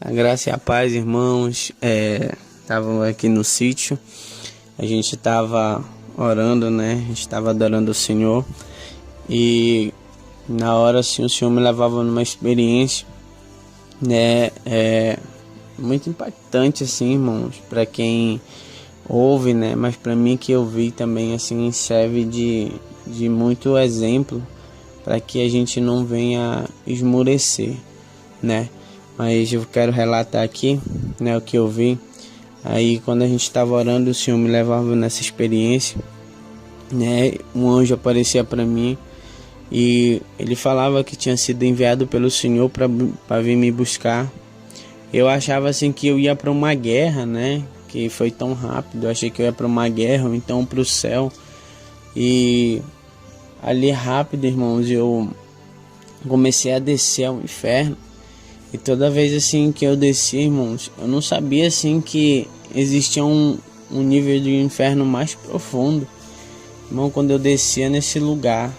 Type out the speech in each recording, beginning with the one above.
A graça e a paz, irmãos. Estava aqui no sítio, a gente estava orando, né? A gente estava adorando o Senhor, e na hora assim o Senhor me levava numa experiência, né? Muito impactante, assim, irmãos, para quem ouve, né? Mas para mim, que eu vi também, assim, serve de muito exemplo para que a gente não venha esmorecer, né? Mas eu quero relatar aqui, né, o que eu vi. Aí quando a gente estava orando, o Senhor me levava nessa experiência, né? Um anjo aparecia para mim e ele falava que tinha sido enviado pelo Senhor para vir me buscar. Eu achava assim que eu ia para uma guerra, né? Que foi tão rápido. Eu achei que eu ia para uma guerra ou então para o céu. E ali rápido, irmãos, eu comecei a descer ao inferno. E toda vez assim que eu descia, irmãos, eu não sabia assim que existia um nível de inferno mais profundo. Irmão, quando eu descia nesse lugar,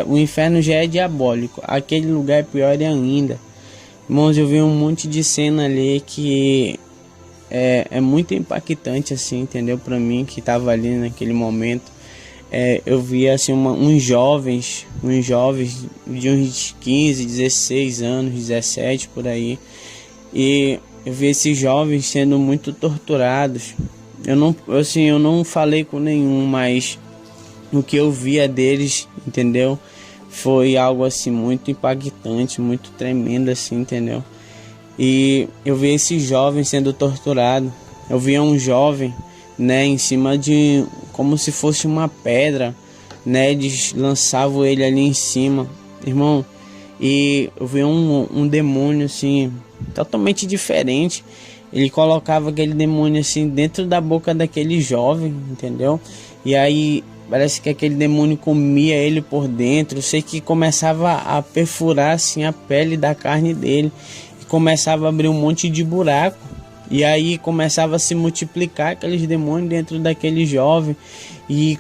o inferno já é diabólico. Aquele lugar é pior ainda. Irmãos, eu vi um monte de cena ali que é muito impactante, assim, entendeu? Pra mim, que tava ali naquele momento. Eu vi assim uns jovens de uns 15, 16 anos, 17 por aí, e eu vi esses jovens sendo muito torturados. Eu não falei com nenhum, mas o que eu via deles, entendeu? Foi algo assim muito impactante, muito tremendo, assim, entendeu? E eu vi esses jovens sendo torturados. Eu via um jovem, né, em cima de como se fosse uma pedra, né? Eles lançavam ele ali em cima, irmão. E eu vi um demônio assim totalmente diferente. Ele colocava aquele demônio assim dentro da boca daquele jovem, entendeu? E aí parece que aquele demônio comia ele por dentro. Eu sei que começava a perfurar assim a pele da carne dele e começava a abrir um monte de buraco. E aí começava a se multiplicar aqueles demônios dentro daquele jovem. E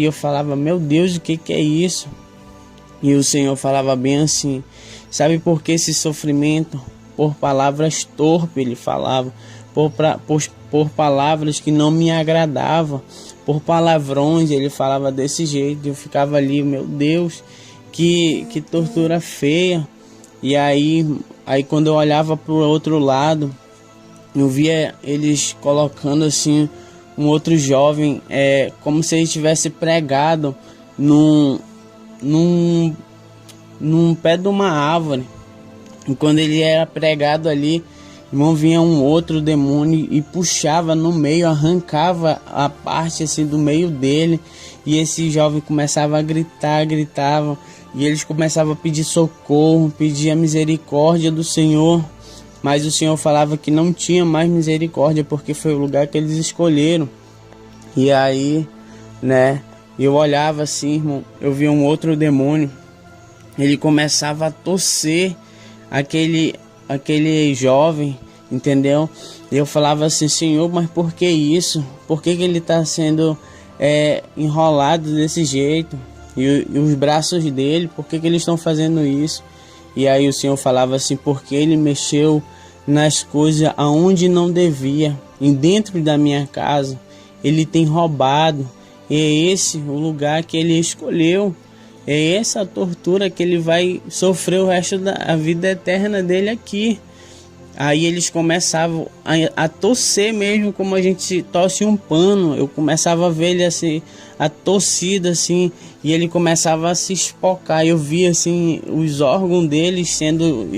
eu falava, meu Deus, o que é isso? E o Senhor falava bem assim, sabe por que esse sofrimento? Por palavras torpes, ele falava, por palavras que não me agradavam, por palavrões, ele falava desse jeito. Eu ficava ali, meu Deus, que tortura feia. E aí quando eu olhava para o outro lado, eu via eles colocando assim um outro jovem, como se ele tivesse pregado num pé de uma árvore. E quando ele era pregado ali, irmão, vinha um outro demônio e puxava no meio, arrancava a parte assim do meio dele. E esse jovem começava a gritava. E eles começavam a pedir socorro, pedir a misericórdia do Senhor. Mas o Senhor falava que não tinha mais misericórdia, porque foi o lugar que eles escolheram. E aí, né, eu olhava assim, irmão, eu via um outro demônio. Ele começava a torcer aquele jovem, entendeu? E eu falava assim, Senhor, mas por que isso? Por que ele está sendo enrolado desse jeito? E os braços dele, por que eles estão fazendo isso? E aí o Senhor falava assim, porque ele mexeu nas coisas aonde não devia, e dentro da minha casa ele tem roubado. E é esse o lugar que ele escolheu, é essa tortura que ele vai sofrer o resto da vida eterna dele aqui. Aí eles começavam a torcer mesmo, como a gente torce um pano. Eu começava a ver ele assim, a torcida assim, e ele começava a se espocar. Eu via assim os órgãos dele sendo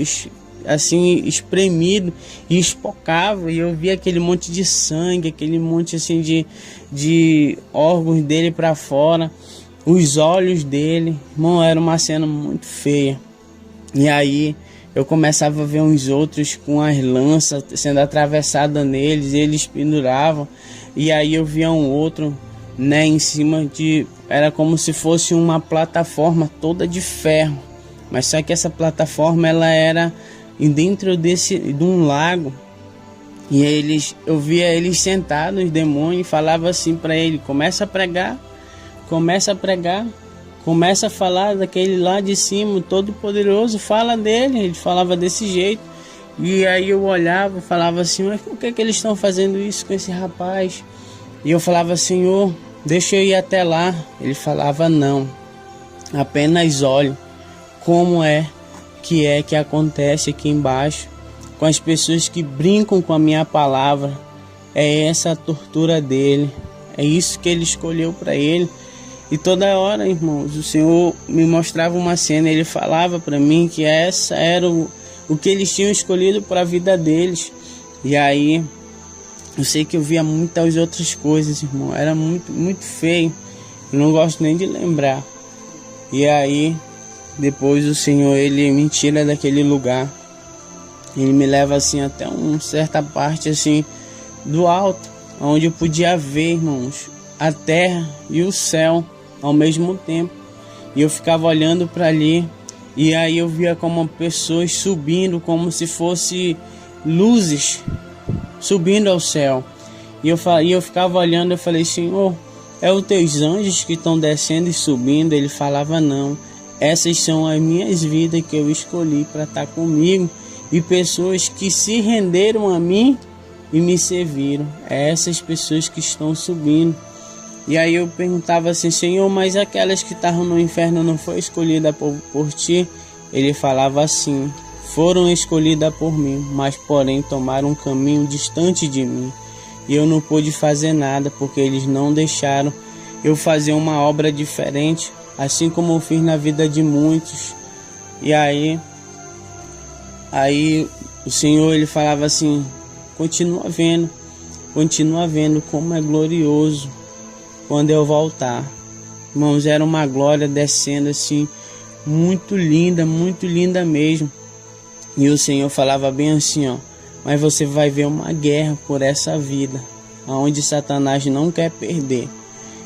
assim espremido e espocava, e eu via aquele monte de sangue, aquele monte assim de órgãos dele para fora, os olhos dele, irmão, era uma cena muito feia. E aí eu começava a ver uns outros com as lanças sendo atravessadas neles, eles penduravam. E aí eu via um outro, né, em cima era como se fosse uma plataforma toda de ferro. Mas só que essa plataforma ela era dentro de um lago. E eu via eles sentados, os demônios, e falava assim para ele: começa a pregar, começa a pregar, começa a falar daquele lá de cima, todo poderoso, fala dele. Ele falava desse jeito. E aí eu olhava e falava assim: mas por que eles estão fazendo isso com esse rapaz? E eu falava: Senhor, deixa eu ir até lá. Ele falava: não, apenas olhe como é que acontece aqui embaixo com as pessoas que brincam com a minha palavra. É essa a tortura dele, é isso que ele escolheu para ele. E toda hora, irmãos, o Senhor me mostrava uma cena, ele falava para mim que essa era o que eles tinham escolhido para a vida deles. E aí eu sei que eu via muitas outras coisas, irmão, era muito, muito feio, eu não gosto nem de lembrar. E aí depois o Senhor, ele me tira daquele lugar, ele me leva assim até uma certa parte assim do alto, onde eu podia ver, irmãos, a terra e o céu ao mesmo tempo. E eu ficava olhando para ali, e aí eu via como pessoas subindo, como se fosse luzes subindo ao céu. E eu ficava olhando, eu falei: Senhor, é os teus anjos que estão descendo e subindo? Ele falava: não, essas são as minhas vidas que eu escolhi para estar comigo, e pessoas que se renderam a mim e me serviram. É essas pessoas que estão subindo. E aí eu perguntava assim: Senhor, mas aquelas que estavam no inferno não foi escolhida por ti? Ele falava assim: foram escolhidas por mim, mas porém tomaram um caminho distante de mim, e eu não pude fazer nada, porque eles não deixaram eu fazer uma obra diferente, assim como eu fiz na vida de muitos. E aí o Senhor, ele falava assim: continua vendo como é glorioso quando eu voltar. Irmãos, era uma glória descendo assim, muito linda mesmo. E o Senhor falava bem assim, ó: mas você vai ver uma guerra por essa vida, onde Satanás não quer perder.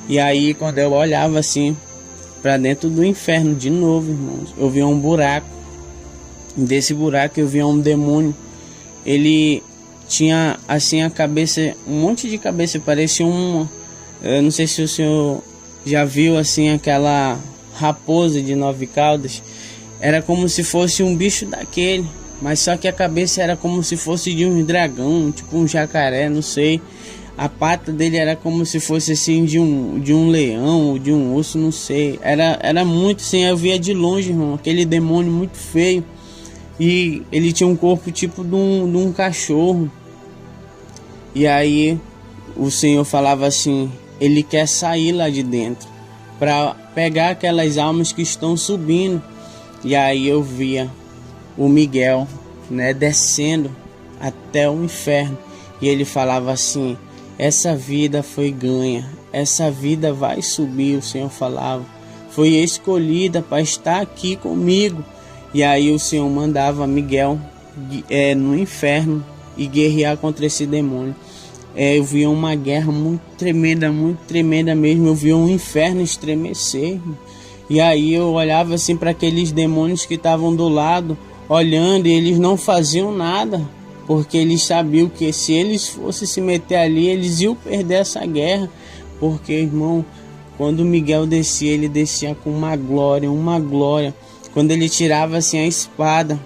E aí quando eu olhava assim para dentro do inferno de novo, irmãos, eu via um buraco. Desse buraco eu via um demônio. Ele tinha assim a cabeça, um monte de cabeça, parecia eu não sei se o senhor já viu assim aquela raposa de 9 caudas. Era como se fosse um bicho daquele, mas só que a cabeça era como se fosse de um dragão, tipo um jacaré, não sei. A pata dele era como se fosse assim de um leão ou de um urso, não sei. Era muito assim, eu via de longe, irmão, aquele demônio muito feio. E ele tinha um corpo tipo de um cachorro. E aí o Senhor falava assim: ele quer sair lá de dentro para pegar aquelas almas que estão subindo. E aí eu via o Miguel, né, descendo até o inferno. E ele falava assim: essa vida foi ganha, essa vida vai subir. O Senhor falava: foi escolhida para estar aqui comigo. E aí o Senhor mandava Miguel no inferno e guerrear contra esse demônio. Eu via uma guerra muito tremenda mesmo. Eu via um inferno estremecer. E aí eu olhava assim para aqueles demônios que estavam do lado, olhando, e eles não faziam nada, porque eles sabiam que se eles fossem se meter ali, eles iam perder essa guerra. Porque, irmão, quando Miguel descia, ele descia com uma glória. Quando ele tirava assim a espada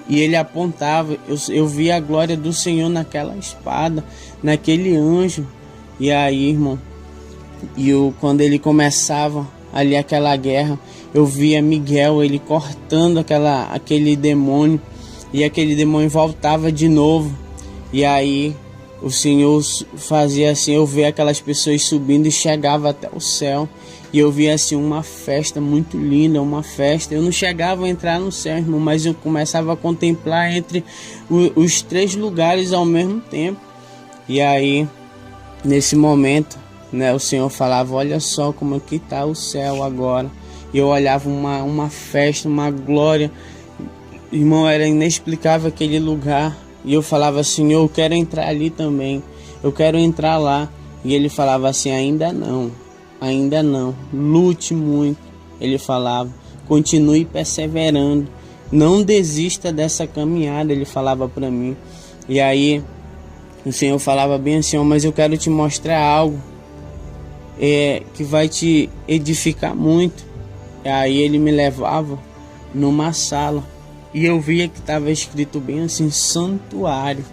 e ele apontava, eu via a glória do Senhor naquela espada, naquele anjo. E aí, irmão, quando ele começava ali aquela guerra, eu via Miguel, ele cortando aquele demônio, e aquele demônio voltava de novo. E aí o Senhor fazia assim, eu via aquelas pessoas subindo e chegava até o céu. E eu via assim uma festa muito linda, uma festa. Eu não chegava a entrar no céu, irmão, mas eu começava a contemplar entre os 3 lugares ao mesmo tempo. E aí, nesse momento, né, o Senhor falava: olha só como que está o céu agora. E eu olhava uma festa, uma glória. Irmão, era inexplicável aquele lugar. E eu falava: Senhor, eu quero entrar ali também, eu quero entrar lá. E ele falava assim: ainda não, lute muito. Ele falava: continue perseverando, não desista dessa caminhada, ele falava para mim. E aí o Senhor falava bem assim, mas eu quero te mostrar algo que vai te edificar muito. E aí ele me levava numa sala e eu via que estava escrito bem assim, santuário.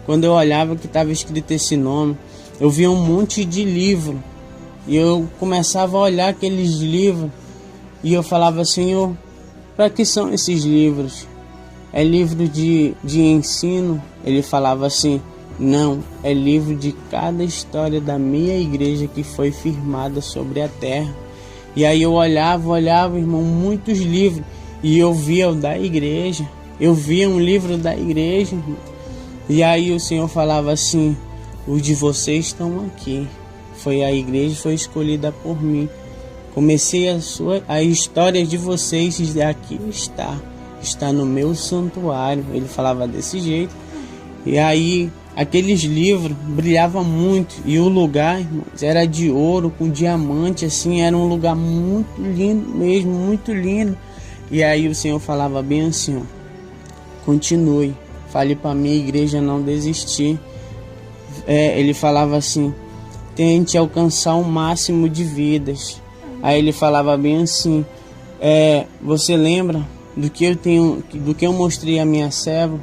Quando eu olhava que estava escrito esse nome, eu via um monte de livro e eu começava a olhar aqueles livros e eu falava, Senhor, para que são esses livros? É livro de ensino? Ele falava assim, não, é livro de cada história da minha igreja que foi firmada sobre a terra. E aí eu olhava, irmão, muitos livros, e eu via o da igreja, eu via um livro da igreja, irmão. E aí o Senhor falava assim, os de vocês estão aqui, a igreja foi escolhida por mim, comecei a história de vocês, e aqui está no meu santuário. Ele falava desse jeito, e aí aqueles livros brilhavam muito, e o lugar, irmãos, era de ouro com diamante, assim, era um lugar muito lindo mesmo, muito lindo. E aí o Senhor falava bem assim, continue, fale para minha igreja não desistir. Ele falava assim, tente alcançar o máximo de vidas. Aí ele falava bem assim, você lembra do que eu mostrei à minha serva?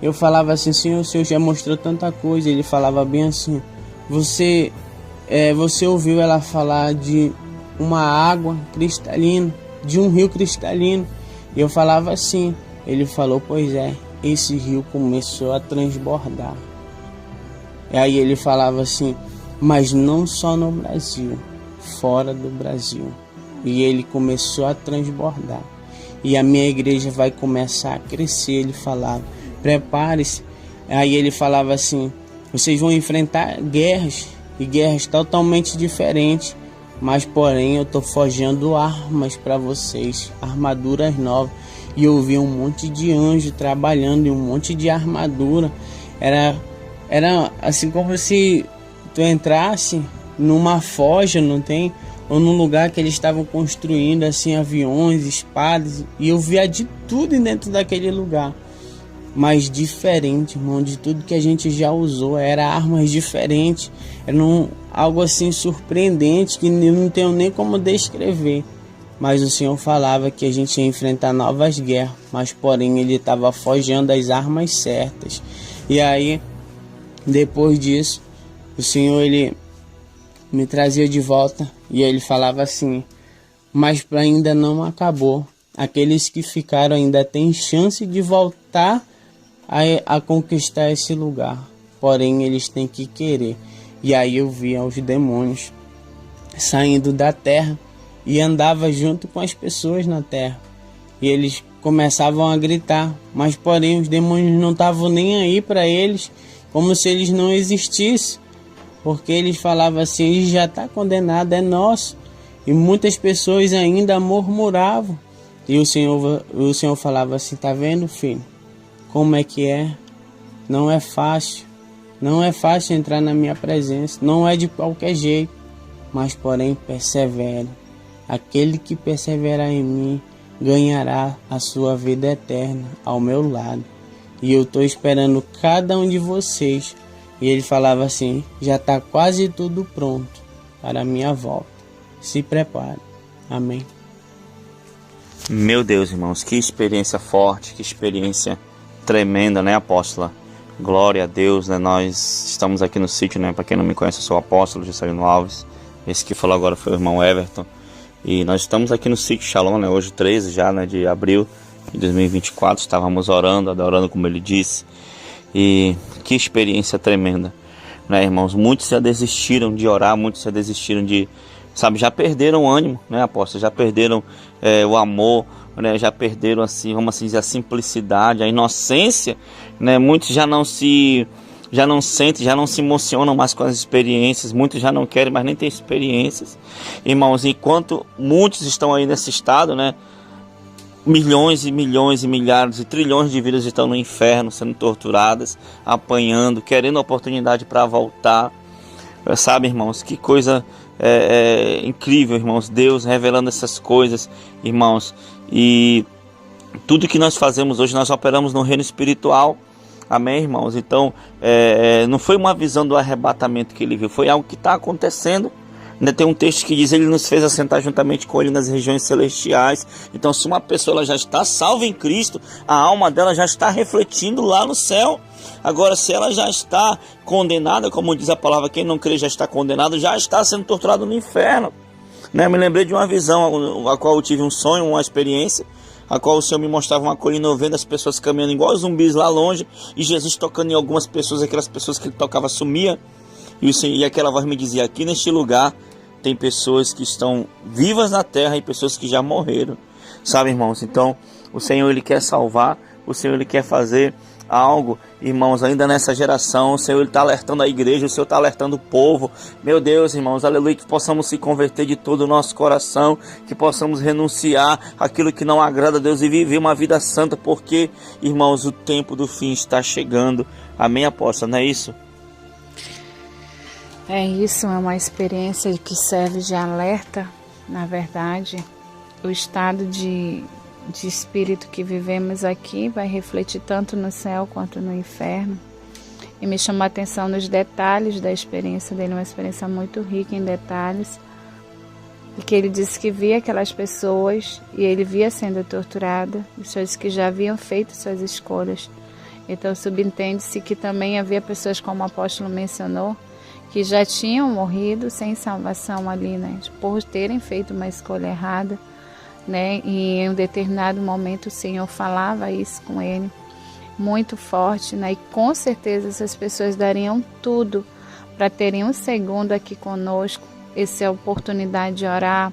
Eu falava assim, Senhor, o Senhor já mostrou tanta coisa. Ele falava bem assim, você ouviu ela falar de uma água cristalina, de um rio cristalino? E eu falava assim. Ele falou, pois é, esse rio começou a transbordar. E aí ele falava assim, mas não só no Brasil, fora do Brasil. E ele começou a transbordar. E a minha igreja vai começar a crescer, ele falava. Prepare-se. Aí ele falava assim, vocês vão enfrentar guerras, e guerras totalmente diferentes, mas porém eu estou forjando armas para vocês, armaduras novas. E eu vi um monte de anjos trabalhando em um monte de armadura. Era assim como se tu entrasse numa forja, não tem? Ou num lugar que eles estavam construindo assim aviões, espadas, e eu via de tudo dentro daquele lugar. Mas diferente, irmão, de tudo que a gente já usou, era armas diferentes, era algo assim surpreendente que eu não tenho nem como descrever. Mas o Senhor falava que a gente ia enfrentar novas guerras, mas porém ele estava forjando as armas certas. E aí, depois disso, o Senhor ele me trazia de volta e ele falava assim, mas ainda não acabou. Aqueles que ficaram ainda têm chance de voltar a conquistar esse lugar, porém eles têm que querer. E aí eu via os demônios saindo da terra e andava junto com as pessoas na terra, e eles começavam a gritar, mas porém os demônios não estavam nem aí para eles, como se eles não existissem, porque eles falavam assim, ele já está condenado, é nosso. E muitas pessoas ainda murmuravam, e o Senhor falava assim, tá vendo, filho? Como é que é? Não é fácil entrar na minha presença, não é de qualquer jeito, mas porém persevere. Aquele que perseverar em mim ganhará a sua vida eterna ao meu lado. E eu estou esperando cada um de vocês. E ele falava assim, já está quase tudo pronto para a minha volta. Se prepare. Amém. Meu Deus, irmãos, que experiência forte, que experiência tremenda, né, apóstola? Glória a Deus, né? Nós estamos aqui no sítio, né? Para quem não me conhece, eu sou o apóstolo Juscelino Alves. Esse que falou agora foi o irmão Everton. E nós estamos aqui no sítio Shalom, né? Hoje 13 já, né, de abril de 2024. Estávamos orando, adorando, como ele disse. E que experiência tremenda, né, irmãos? Muitos já desistiram de orar, muitos já desistiram de, já perderam o ânimo, né, apóstolo? Já perderam o amor, né? Já perderam, assim, vamos assim dizer, a simplicidade, a inocência, né? Muitos já não sentem, já não se emocionam mais com as experiências, muitos já não querem mais nem ter experiências, irmãos. Enquanto muitos estão aí nesse estado, né, milhões e milhões e milhares e trilhões de vidas estão no inferno, sendo torturadas, apanhando, querendo oportunidade para voltar. Sabe, irmãos, que coisa incrível, irmãos. Deus revelando essas coisas, irmãos. E tudo que nós fazemos hoje, nós operamos no reino espiritual. Amém, irmãos? Então, não foi uma visão do arrebatamento que ele viu, foi algo que está acontecendo. Ainda tem um texto que diz: ele nos fez assentar juntamente com ele nas regiões celestiais. Então, se uma pessoa ela já está salva em Cristo, a alma dela já está refletindo lá no céu. Agora, se ela já está condenada, como diz a palavra, quem não crê já está condenado, já está sendo torturado no inferno. Né? Me lembrei de uma visão, a qual eu tive um sonho, uma experiência, a qual o Senhor me mostrava uma colina, vendo as pessoas caminhando igual zumbis lá longe, e Jesus tocando em algumas pessoas, aquelas pessoas que ele tocava sumia, e aquela voz me dizia: aqui neste lugar tem pessoas que estão vivas na terra e pessoas que já morreram, sabe, irmãos? Então, o Senhor, ele quer salvar, o Senhor, ele quer fazer algo, irmãos, ainda nessa geração. O Senhor, ele está alertando a igreja, o Senhor está alertando o povo. Meu Deus, irmãos, aleluia, que possamos se converter de todo o nosso coração, que possamos renunciar aquilo que não agrada a Deus e viver uma vida santa, porque, irmãos, o tempo do fim está chegando. Amém, apóstolo, não é isso? É isso, é uma experiência que serve de alerta. Na verdade, o estado de espírito que vivemos aqui vai refletir tanto no céu quanto no inferno. E me chamou a atenção nos detalhes da experiência dele, uma experiência muito rica em detalhes. Porque ele disse que via aquelas pessoas e ele via sendo torturada, pessoas que já haviam feito suas escolhas. Então subentende-se que também havia pessoas, como o apóstolo mencionou, que já tinham morrido sem salvação ali, né, por terem feito uma escolha errada, né, e em um determinado momento o Senhor falava isso com ele, muito forte, né, e com certeza essas pessoas dariam tudo para terem um segundo aqui conosco. Essa é a oportunidade de orar,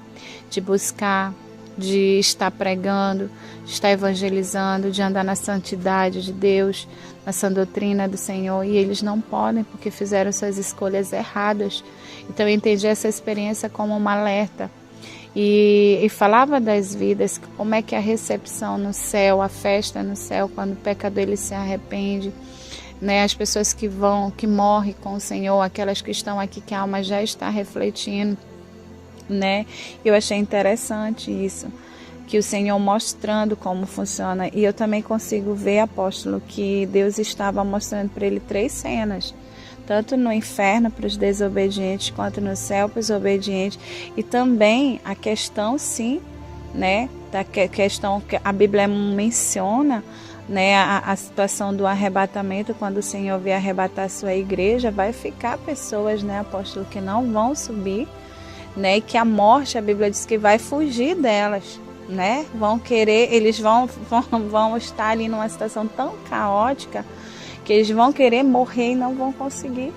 de buscar, de estar pregando, de estar evangelizando, de andar na santidade de Deus, na sã doutrina do Senhor, e eles não podem porque fizeram suas escolhas erradas. Então eu entendi essa experiência como um alerta e falava das vidas, como é que a recepção no céu, a festa no céu, quando o pecador ele se arrepende, né? As pessoas que morrem com o Senhor, aquelas que estão aqui que a alma já está refletindo, né? Eu achei interessante isso, que o Senhor mostrando como funciona. E eu também consigo ver, apóstolo, que Deus estava mostrando para ele 3 cenas, tanto no inferno para os desobedientes, quanto no céu para os obedientes. E também a questão, sim, né, da questão que a Bíblia menciona, né, a situação do arrebatamento, quando o Senhor vier arrebatar a sua igreja, vai ficar pessoas, né, apóstolo, que não vão subir, né, e que a morte, a Bíblia diz que vai fugir delas, né, vão querer, eles vão estar ali numa situação tão caótica que eles vão querer morrer e não vão conseguir,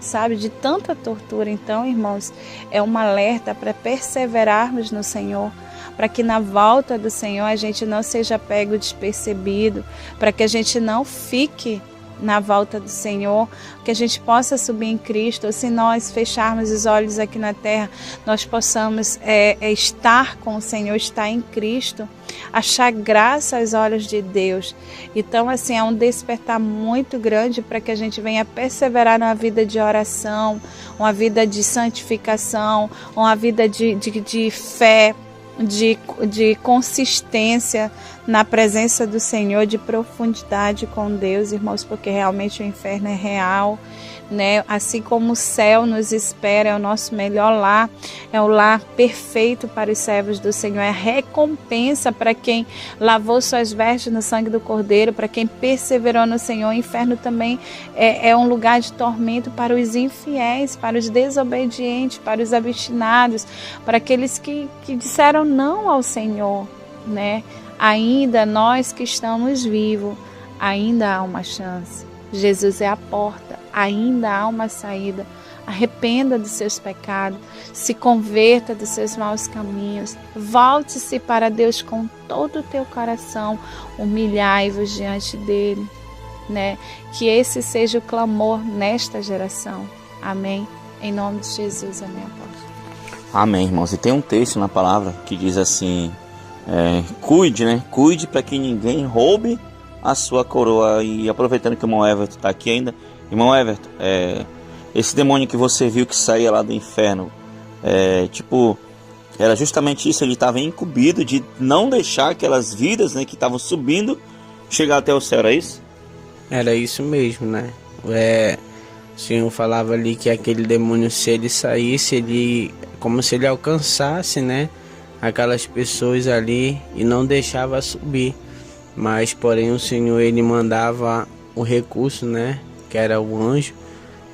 sabe, de tanta tortura. Então, irmãos, é um alerta para perseverarmos no Senhor, para que na volta do Senhor a gente não seja pego despercebido, para que a gente não fique na volta do Senhor, que a gente possa subir em Cristo. Se nós fecharmos os olhos aqui na terra, nós possamos estar com o Senhor, estar em Cristo, achar graça aos olhos de Deus. Então, assim, é um despertar muito grande para que a gente venha perseverar numa vida de oração, uma vida de santificação, uma vida de fé, de consistência na presença do Senhor, de profundidade com Deus, irmãos, porque realmente o inferno é real, né? Assim como o céu nos espera, é o nosso melhor lar, é o lar perfeito para os servos do Senhor, é a recompensa para quem lavou suas vestes no sangue do Cordeiro, para quem perseverou no Senhor. O inferno também é um lugar de tormento para os infiéis, para os desobedientes, para os obstinados, para aqueles que disseram não ao Senhor, né? Ainda nós que estamos vivos, ainda há uma chance. Jesus é a porta, ainda há uma saída. Arrependa dos seus pecados, se converta dos seus maus caminhos, volte-se para Deus com todo o teu coração, humilhai-vos diante dele, né? Que esse seja o clamor nesta geração. Amém? Em nome de Jesus, amém, apóstolo. Amém, irmãos. E tem um texto na palavra que diz assim: cuide, né? Cuide para que ninguém roube a sua coroa. E aproveitando que o irmão Everton está aqui ainda, irmão Everton, esse demônio que você viu que saía lá do inferno, Era justamente isso, ele estava incumbido de não deixar aquelas vidas, né, que estavam subindo chegar até o céu, era isso? Era isso mesmo, né? O Senhor falava ali que aquele demônio, se ele saísse, como se ele alcançasse, né, aquelas pessoas ali e não deixava subir. Mas porém o Senhor, ele mandava o recurso, né, que era o anjo,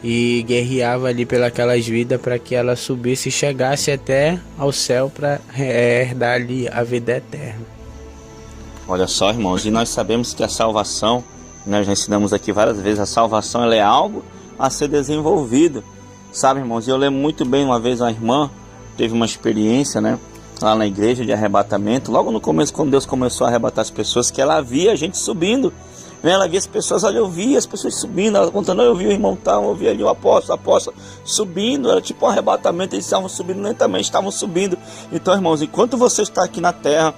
e guerreava ali pelas vidas para que ela subisse e chegasse até ao céu para herdar ali a vida eterna. Olha só, irmãos, e nós sabemos que a salvação, nós já ensinamos aqui várias vezes, a salvação ela é algo a ser desenvolvido, sabe, irmãos? E eu lembro muito bem, uma vez uma irmã teve uma experiência, né, lá na igreja de arrebatamento, logo no começo, quando Deus começou a arrebatar as pessoas, que ela via a gente subindo, né? Ela via as pessoas, olha, eu via as pessoas subindo, ela contando, eu vi o irmão tal, eu vi ali o apóstolo subindo, era tipo um arrebatamento, eles estavam subindo lentamente, estavam subindo. Então, irmãos, enquanto você está aqui na terra,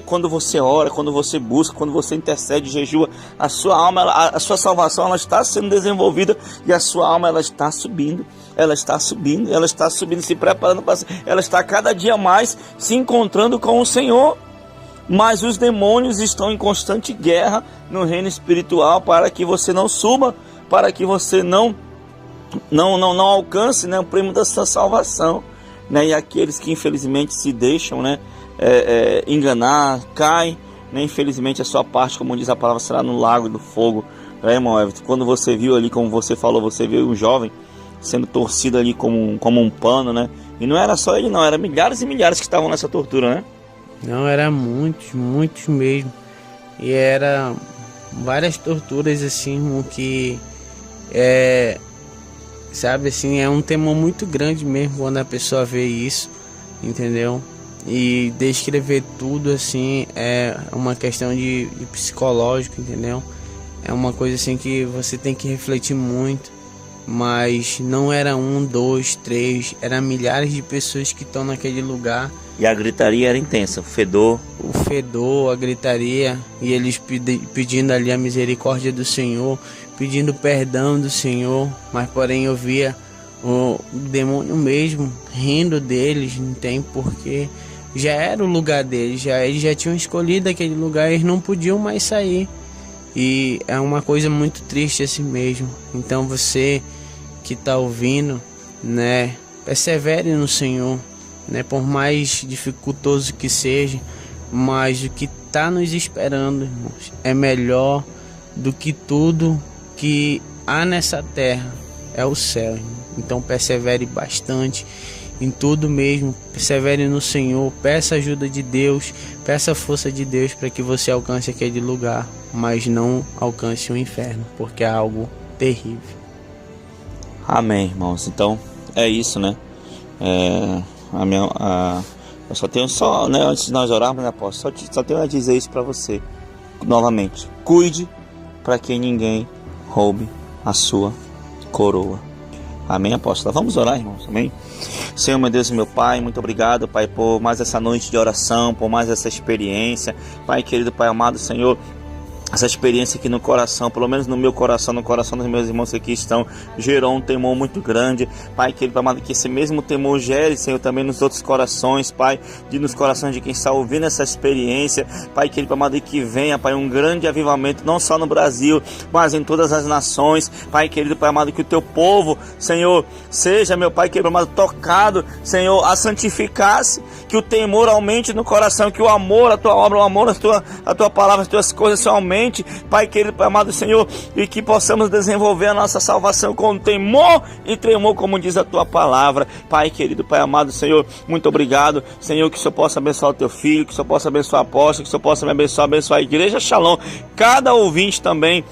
quando você ora, quando você busca, quando você intercede, jejua, a sua alma, a sua salvação, ela está sendo desenvolvida e a sua alma, ela está subindo. Ela está subindo, se preparando para... Ela está cada dia mais se encontrando com o Senhor. Mas os demônios estão em constante guerra no reino espiritual para que você não suba, para que você não alcance, né, o prêmio da sua salvação, né? E aqueles que infelizmente se deixam, né, enganar, caem, né? Infelizmente a sua parte, como diz a palavra, será no lago do fogo. Irmão Everton, quando você viu ali, como você falou, você viu um jovem sendo torcido ali como um pano, né? E não era só ele não, eram milhares e milhares que estavam nessa tortura, né? Não, era muitos mesmo. E era várias torturas assim, que sabe assim, é um temor muito grande mesmo quando a pessoa vê isso, entendeu? E descrever tudo assim é uma questão de psicológico, entendeu? É uma coisa assim que você tem que refletir muito. Mas não era 1, 2, 3, eram milhares de pessoas que estão naquele lugar. E a gritaria era intensa, o fedor, a gritaria, e eles pedindo ali a misericórdia do Senhor, pedindo perdão do Senhor, mas porém eu via o demônio mesmo rindo deles, não tem porquê. Já era o lugar deles, eles já tinham escolhido aquele lugar, eles não podiam mais sair. E é uma coisa muito triste assim mesmo. Então você que está ouvindo, né, persevere no Senhor, né, por mais dificultoso que seja, mas o que está nos esperando, irmãos, é melhor do que tudo que há nessa terra, é o céu, irmão. Então persevere bastante em tudo mesmo, persevere no Senhor, peça ajuda de Deus, peça força de Deus para que você alcance aquele lugar, mas não alcance o inferno, porque é algo terrível. Amém, irmãos. Então é isso, né? Eu só tenho né, antes de nós orarmos, né, apóstolo, só tenho a dizer isso para você novamente: cuide para que ninguém roube a sua coroa. Amém, apóstolo? Vamos orar, irmãos, amém? Senhor, meu Deus e meu Pai, muito obrigado, Pai, por mais essa noite de oração, por mais essa experiência, Pai querido, Pai amado, Senhor, essa experiência aqui no coração, pelo menos no meu coração, no coração dos meus irmãos que aqui estão, gerou um temor muito grande, Pai querido, Pai amado, que esse mesmo temor gere, Senhor, também nos outros corações, Pai, nos corações de quem está ouvindo essa experiência, Pai querido, Pai amado, e que venha, Pai, um grande avivamento, não só no Brasil, mas em todas as nações, Pai querido, Pai amado, que o Teu povo, Senhor, seja, meu Pai querido, Pai amado, tocado, Senhor, a santificar-se, que o temor aumente no coração, que o amor, a Tua obra, o amor, a Tua palavra, as Tuas coisas se aumente, Pai querido, Pai amado, Senhor, e que possamos desenvolver a nossa salvação com temor e tremor, como diz a Tua palavra, Pai querido, Pai amado, Senhor, muito obrigado, Senhor, que o Senhor possa abençoar o Teu filho, que o Senhor possa abençoar a apóstolo, que o Senhor possa me abençoar a igreja Shalom, cada ouvinte também,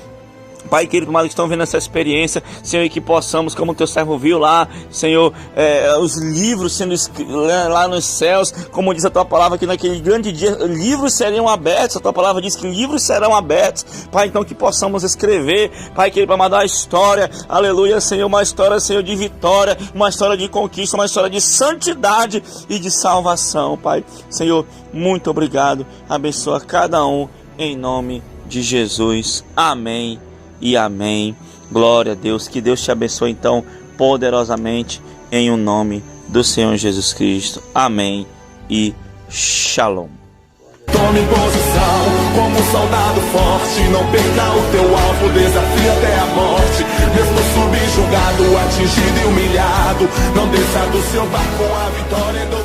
Pai querido, amado, que estão vendo essa experiência, Senhor, e que possamos, como o Teu servo viu lá, Senhor, os livros sendo escritos lá nos céus, como diz a Tua palavra, que naquele grande dia, livros seriam abertos, a Tua palavra diz que livros serão abertos, Pai, então que possamos escrever, Pai querido, amado, a história, aleluia, Senhor, uma história, Senhor, de vitória, uma história de conquista, uma história de santidade e de salvação, Pai, Senhor, muito obrigado, abençoa cada um, em nome de Jesus, amém. E amém. Glória a Deus. Que Deus te abençoe então poderosamente em o nome do Senhor Jesus Cristo. Amém e Shalom. Tome posição como um soldado forte. Não perca o teu alvo, desafie até a morte. Mesmo subjugado, atingido e humilhado, não desça do seu barco, a vitória é do